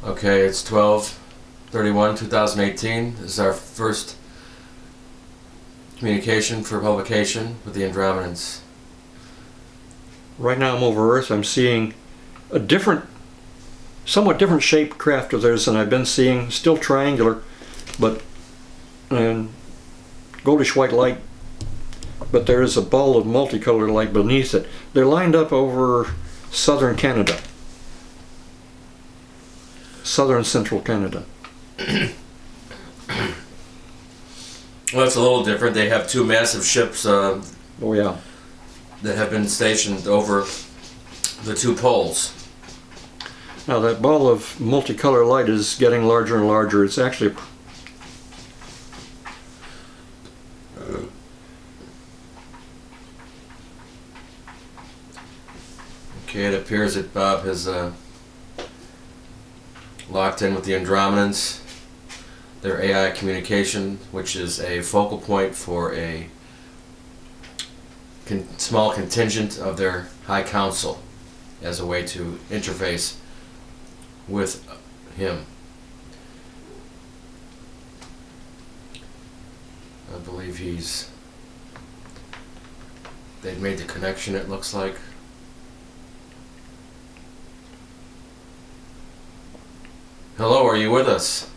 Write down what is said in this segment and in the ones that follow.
Okay, it's 12/31/2018. This is our first communication for publication with the Andromedans. Right now I'm over Earth. I'm seeing a somewhat different shaped craft of theirs than I've been seeing. Still triangular, but goldish white light. But there is a ball of multicolored light beneath it. They're lined up over southern Canada. Southern central Canada. Well, it's a little different. They have two massive ships Oh yeah. that have been stationed over the two poles. Now that ball of multicolor light is getting larger and larger. It's actually Okay, it appears that Bob has locked in with the Andromedans, their AI communication, which is a focal point for a small contingent of their High Council as a way to interface with him. I believe they've made the connection, it looks like. Hello, are you with us?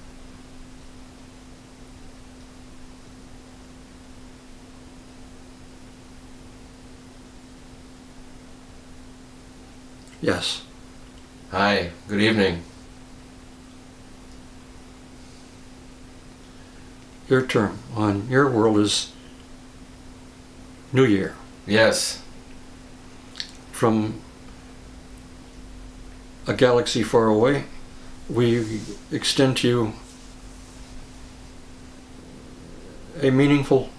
yes. Hi, good evening. Your term on your world is New Year. Yes. From a galaxy far away, we extend to you a meaningful,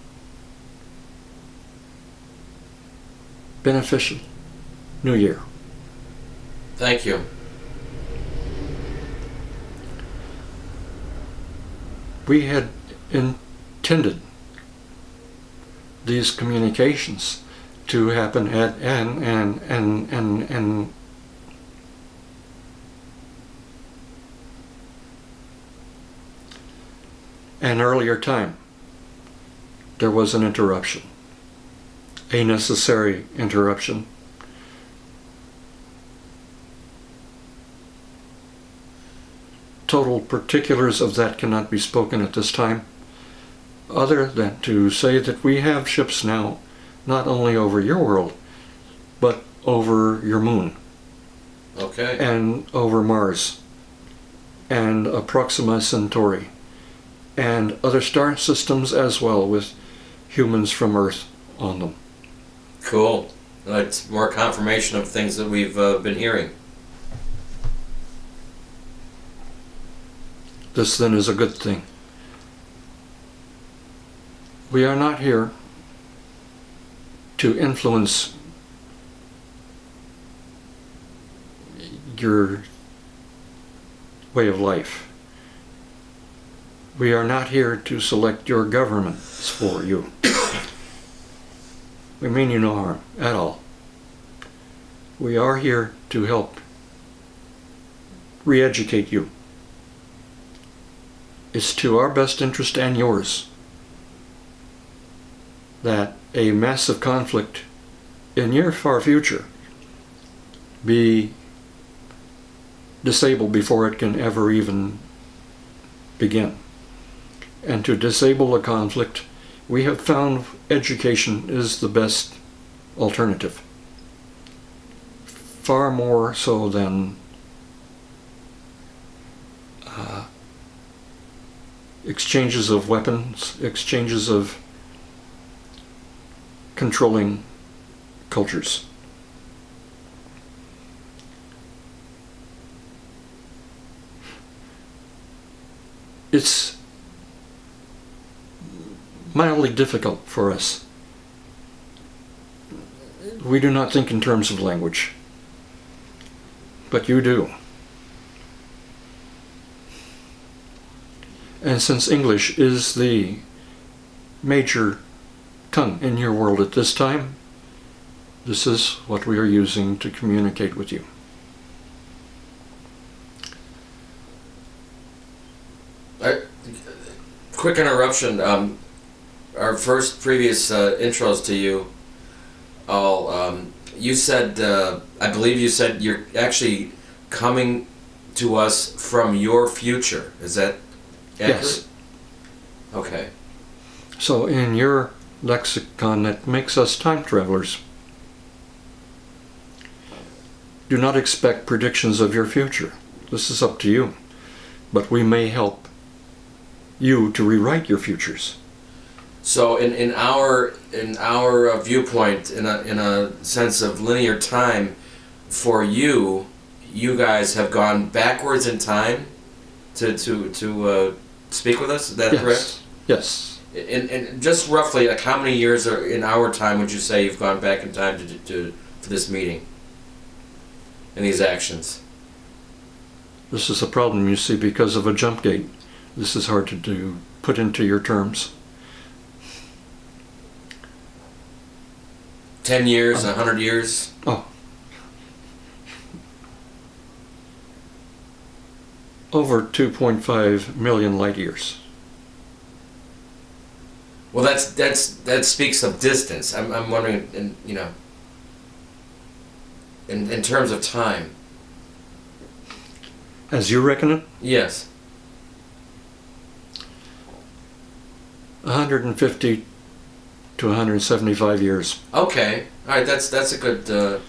beneficial New Year. Thank you. We had intended these communications to happen at an earlier time. There was an interruption, a necessary interruption. Total particulars of that cannot be spoken at this time, other than to say that we have ships now not only over your world, but over your moon. Okay. And over Mars, and Proxima Centauri, and other star systems as well, with humans from Earth on them. Cool. That's more confirmation of things that we've been hearing. This then is a good thing. We are not here to influence your way of life. We are not here to select your governments for you. We mean you no harm at all. We are here to help re-educate you. It's to our best interest and yours that a massive conflict in your far future be disabled before it can ever even begin. And to disable a conflict, we have found education is the best alternative. Far more so than exchanges of weapons, exchanges of controlling cultures. It's mildly difficult for us. We do not think in terms of language, but you do. And since English is the major tongue in your world at this time, this is what we are using to communicate with you. quick interruption. Our first previous intros to you all, you said, I believe you said you're actually coming to us from your future. Is that accurate? Yes. Okay. So in your lexicon, that makes us time travelers. Do not expect predictions of your future. This is up to you. But we may help you to rewrite your futures. So in our viewpoint, in a sense of linear time, for you guys have gone backwards in time to speak with us. Is that correct? Yes. And just roughly, like how many years are in our time would you say you've gone back in time for this meeting and these actions? This is a problem, you see, because of a jump gate. This is hard to put into your terms. 10 years, 100 years? Oh. Over 2.5 million light years. Well, that speaks of distance. I'm wondering, in terms of time. As you reckon it? Yes. 150 to 175 years. Okay. All right. That's a good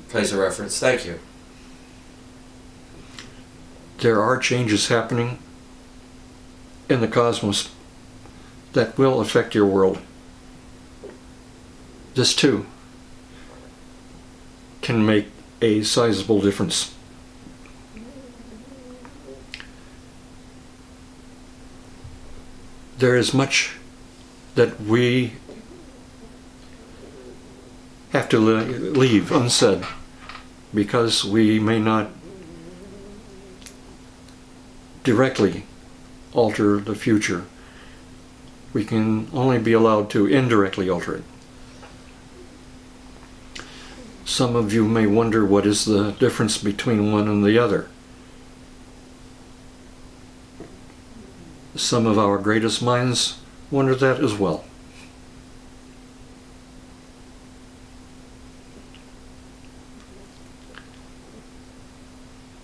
place of reference. Thank you. There are changes happening in the cosmos that will affect your world. This too can make a sizable difference. There is much that we have to leave unsaid because we may not directly alter the future. We can only be allowed to indirectly alter it. Some of you may wonder what is the difference between one and the other. Some of our greatest minds wonder that as well.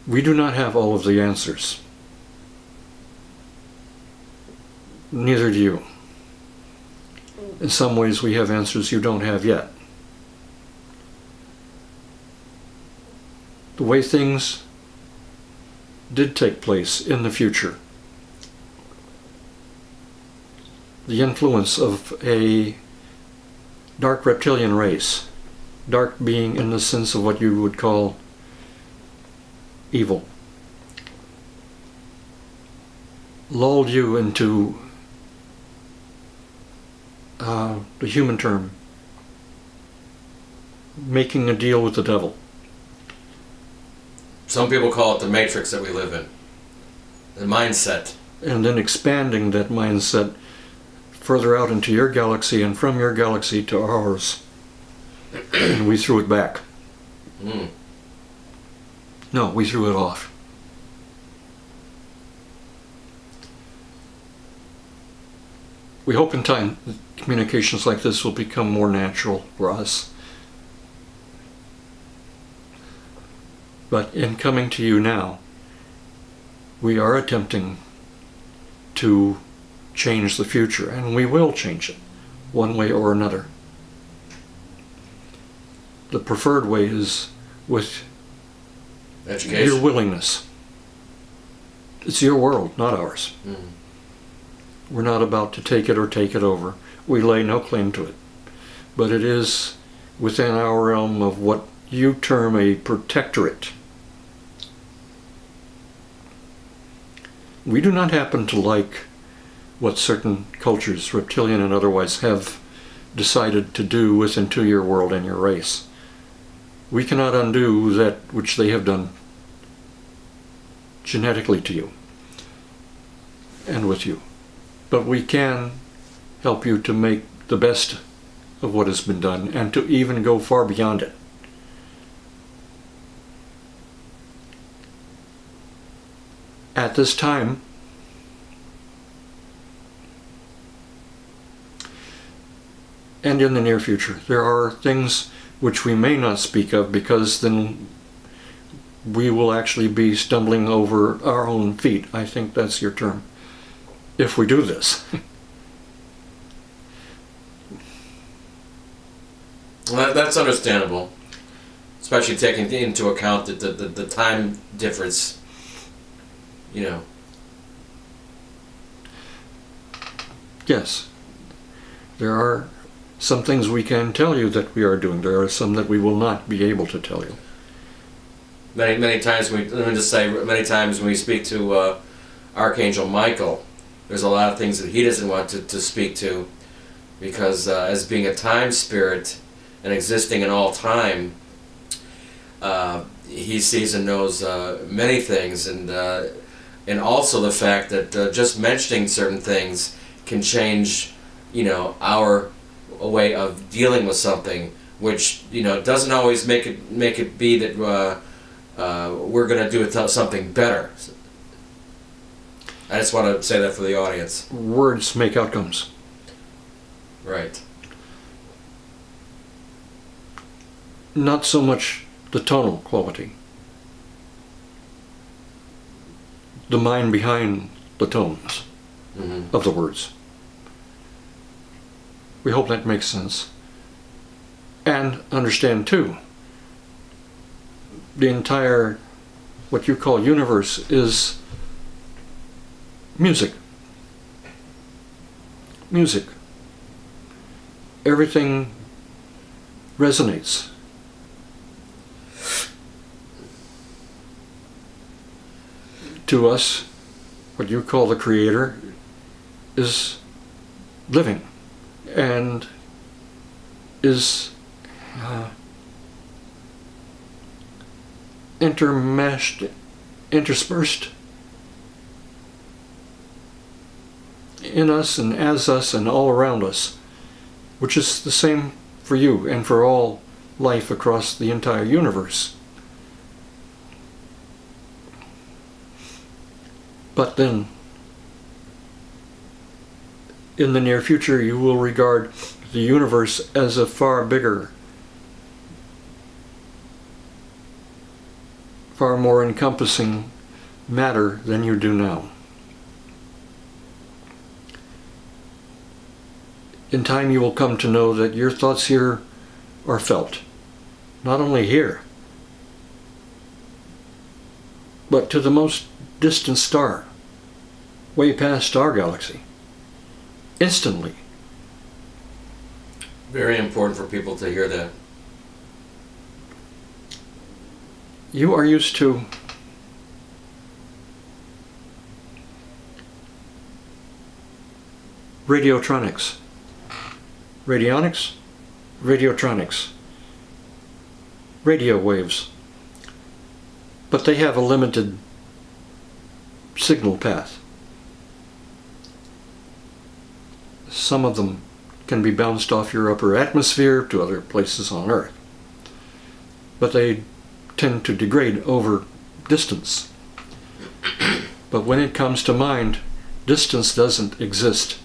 We do not have all of the answers. Neither do you. In some ways we have answers you don't have yet. The way things did take place in the future, the influence of a dark reptilian race, dark being in the sense of what you would call evil, lulled you into the human term, making a deal with the devil. Some people call it the matrix that we live in. The mindset. And then expanding that mindset further out into your galaxy and from your galaxy to ours. And we threw it back. Mm. No, we threw it off. We hope in time that communications like this will become more natural for us. But in coming to you now, we are attempting to change the future, and we will change it, one way or another. The preferred way is with Education. your willingness. It's your world, not ours. Mm. We're not about to take it or take it over. We lay no claim to it. But it is within our realm of what you term a protectorate. We do not happen to like what certain cultures, reptilian and otherwise, have decided to do with and to your world and your race. We cannot undo that which they have done genetically to you and with you. But we can help you to make the best of what has been done and to even go far beyond it. At this time, and in the near future. There are things which we may not speak of, because then we will actually be stumbling over our own feet. I think that's your term. If we do this. Well, that's understandable, especially taking into account that the time difference, you know. Yes. There are some things we can tell you that we are doing. There are some that we will not be able to tell you. Many times let me just say, many times when we speak to Archangel Michael, there's a lot of things that he doesn't want to speak to, because as being a time spirit and existing in all time, he sees and knows many things, and also the fact that just mentioning certain things can change, you know, our way of dealing with something, which, you know, doesn't always make it be that we're going to do something better. I just want to say that for the audience. Words make outcomes. Right. Not so much the tonal quality. The mind behind the tones of the words. We hope that makes sense. And understand too, the entire, what you call universe, is music. Music. Everything resonates. To us, what you call the creator is living and is interspersed in us and as us and all around us, which is the same for you and for all life across the entire universe. But then, in the near future, you will regard the universe as a far bigger, far more encompassing matter than you do now. In time, you will come to know that your thoughts here are felt, not only here, but to the most distant star, way past our galaxy, instantly. Very important for people to hear that. You are used to radiotronics, radionics, radiotronics, radio waves, but they have a limited signal path. Some of them can be bounced off your upper atmosphere to other places on Earth, but they tend to degrade over distance. But when it comes to mind, distance doesn't exist.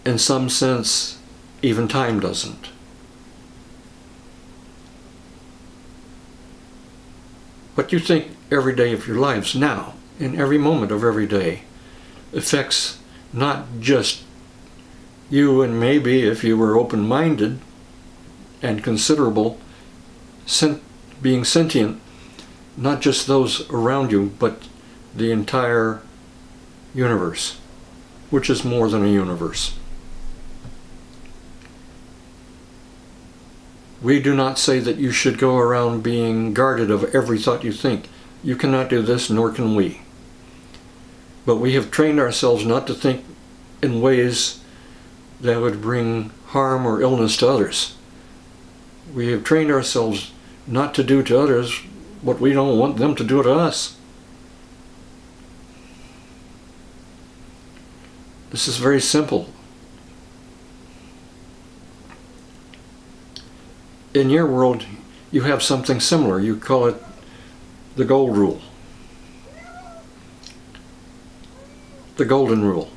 In some sense, even time doesn't. What you think every day of your lives now, in every moment of every day, affects not just you, and maybe if you were open-minded and considerable, being sentient, not just those around you, but the entire universe, which is more than a universe. We do not say that you should go around being guarded of every thought you think. You cannot do this, nor can we. But we have trained ourselves not to think in ways that would bring harm or illness to others. We have trained ourselves not to do to others what we don't want them to do to us. This is very simple. In your world, you have something similar. You call it the gold rule. The golden rule.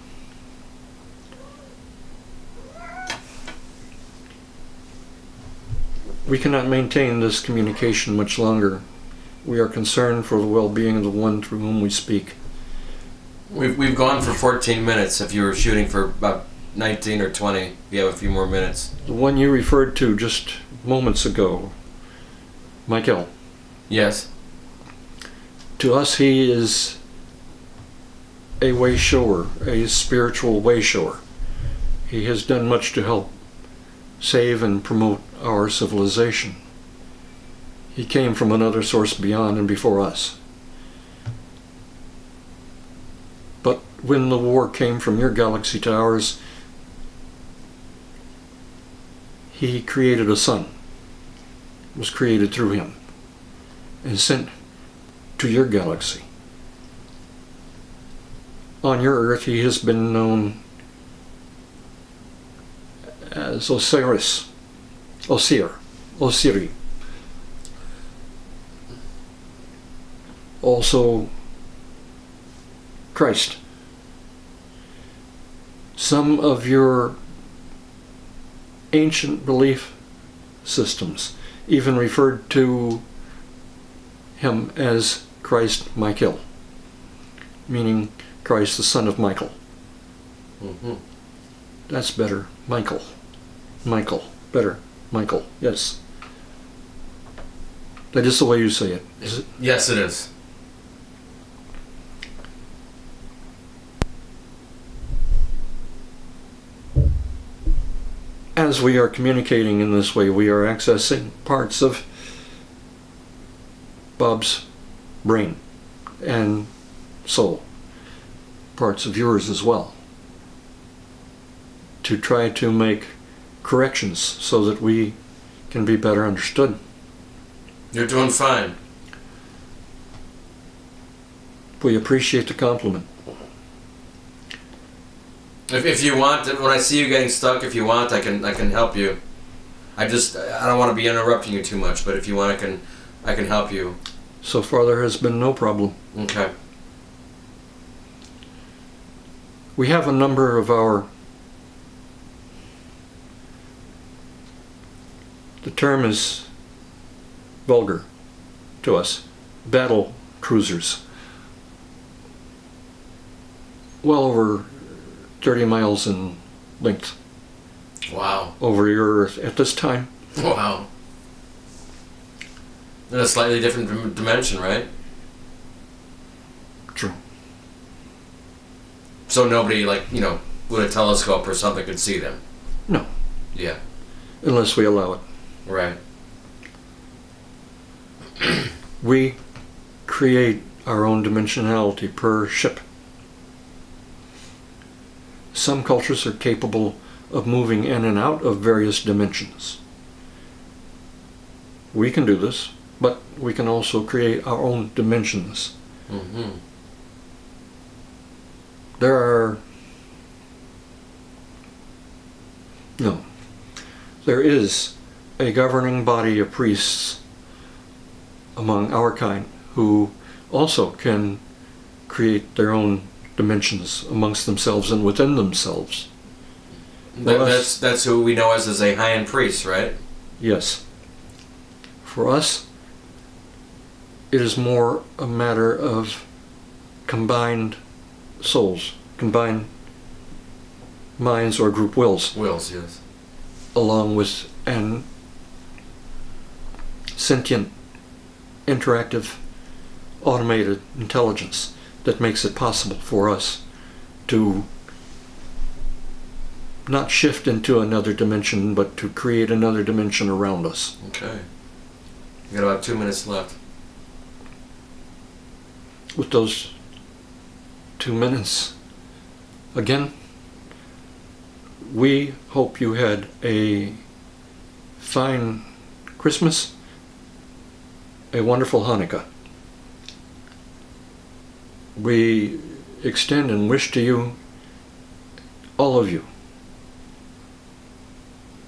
We cannot maintain this communication much longer. We are concerned for the well-being of the one through whom we speak. We've gone for 14 minutes. If you were shooting for about 19 or 20, you have a few more minutes. The one you referred to just moments ago, Michael. Yes. To us, he is a way shower, a spiritual way shower. He has done much to help save and promote our civilization. He came from another source beyond and before us. But when the war came from your galaxy to ours, he created a sun. It was created through him and sent to your galaxy. On your Earth, he has been known as Osiris, Osiri. Also, Christ. Some of your ancient belief systems even referred to him as Christ Michael, meaning Christ the son of Michael. Mm-hmm. That's better. Michael. Better. Michael. Yes. That is the way you say it, is it? Yes, it is. As we are communicating in this way, we are accessing parts of Bob's brain and soul, parts of yours as well, to try to make corrections so that we can be better understood. You're doing fine. We appreciate the compliment. If you want, when I see you getting stuck, if you want, I can help you. I don't want to be interrupting you too much, but if you want, I can help you. So far there has been no problem. Okay. We have a number of the term is vulgar to us, battle cruisers. Well over 30 miles in length. Wow. Over your Earth at this time. Wow. In a slightly different dimension, right? True. So nobody, with a telescope or something could see them? No. Yeah. Unless we allow it. Right. We create our own dimensionality per ship. Some cultures are capable of moving in and out of various dimensions. We can do this, but we can also create our own dimensions. Mm-hmm. There is a governing body of priests among our kind who also can create their own dimensions amongst themselves and within themselves. That's who we know as a high-end priest, right? Yes. For us, it is more a matter of combined souls, combined minds or group wills. Wills, yes. Along with an sentient, interactive, automated intelligence that makes it possible for us to not shift into another dimension, but to create another dimension around us. Okay. You got about 2 minutes left. With those 2 minutes, again, we hope you had a fine Christmas, a wonderful Hanukkah. We extend and wish to you, all of you,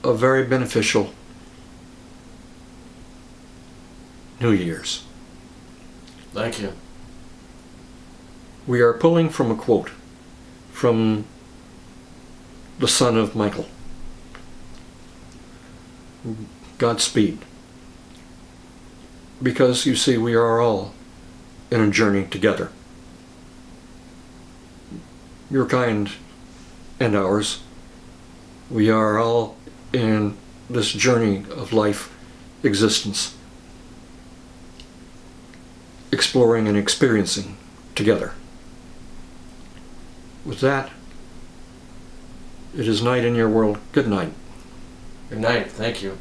a very beneficial New Year's. Thank you. We are pulling from a quote from the son of Michael. Godspeed. because you see, we are all in a journey together. Your kind and ours. We are all in this journey of life existence, exploring and experiencing together. With that, it is night in your world. Good night. Good night. Thank you.